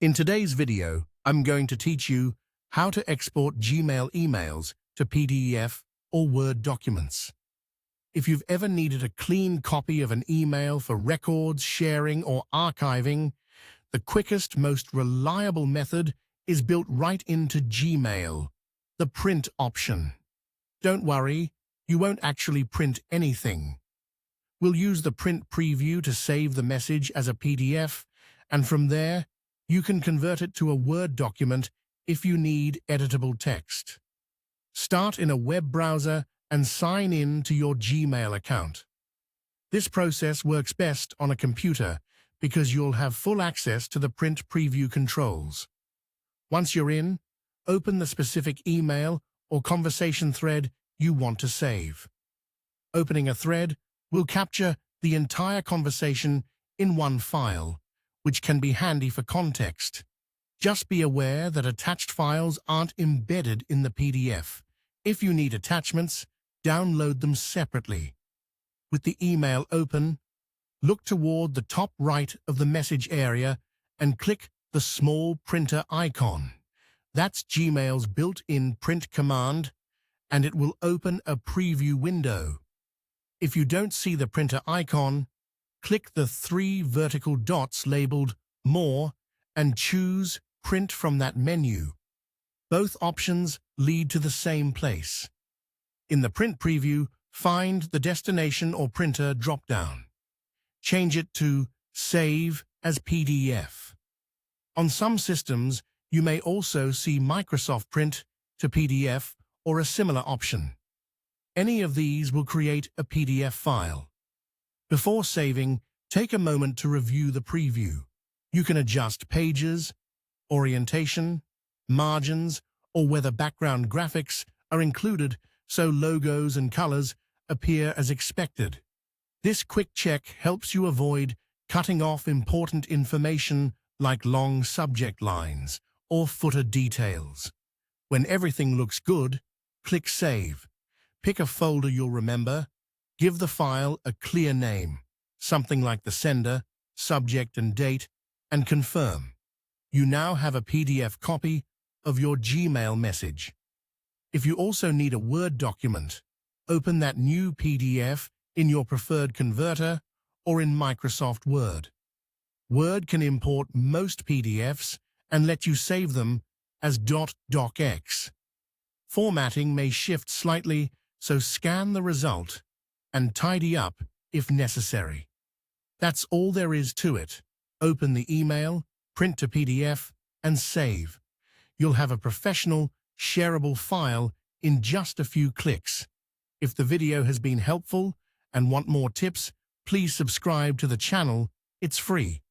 In today's video, I'm going to teach you how to export Gmail emails to PDF or Word documents. If you've ever needed a clean copy of an email for records, sharing, or archiving, the quickest, most reliable method is built right into Gmail, the print option. Don't worry, you won't actually print anything. We'll use the print preview to save the message as a PDF, and from there, you can convert it to a Word document if you need editable text. Start in a web browser and sign in to your Gmail account. This process works best on a computer because you'll have full access to the print preview controls. Once you're in, open the specific email or conversation thread you want to save. Opening a thread will capture the entire conversation in one file, which can be handy for context. Just be aware that attached files aren't embedded in the PDF. If you need attachments, download them separately. With the email open, look toward the top right of the message area and click the small printer icon. That's Gmail's built-in print command, and it will open a preview window. If you don't see the printer icon, click the three vertical dots labeled More and choose Print from that menu. Both options lead to the same place. In the print preview, find the destination or printer drop-down. Change it to Save as PDF. On some systems, you may also see Microsoft Print to PDF or a similar option. Any of these will create a PDF file. Before saving, take a moment to review the preview. You can adjust pages, orientation, margins, or whether background graphics are included so logos and colors appear as expected. This quick check helps you avoid cutting off important information like long subject lines or footer details. When everything looks good, click Save. Pick a folder you'll remember. Give the file a clear name, something like the sender, subject, and date, and confirm. You now have a PDF copy of your Gmail message. If you also need a Word document, open that new PDF in your preferred converter or in Microsoft Word. Word can import most PDFs and let you save them as .docx. Formatting may shift slightly, so scan the result and tidy up if necessary. That's all there is to it. Open the email, print to PDF, and save. You'll have a professional, shareable file in just a few clicks. If the video has been helpful and want more tips, please subscribe to the channel. It's free.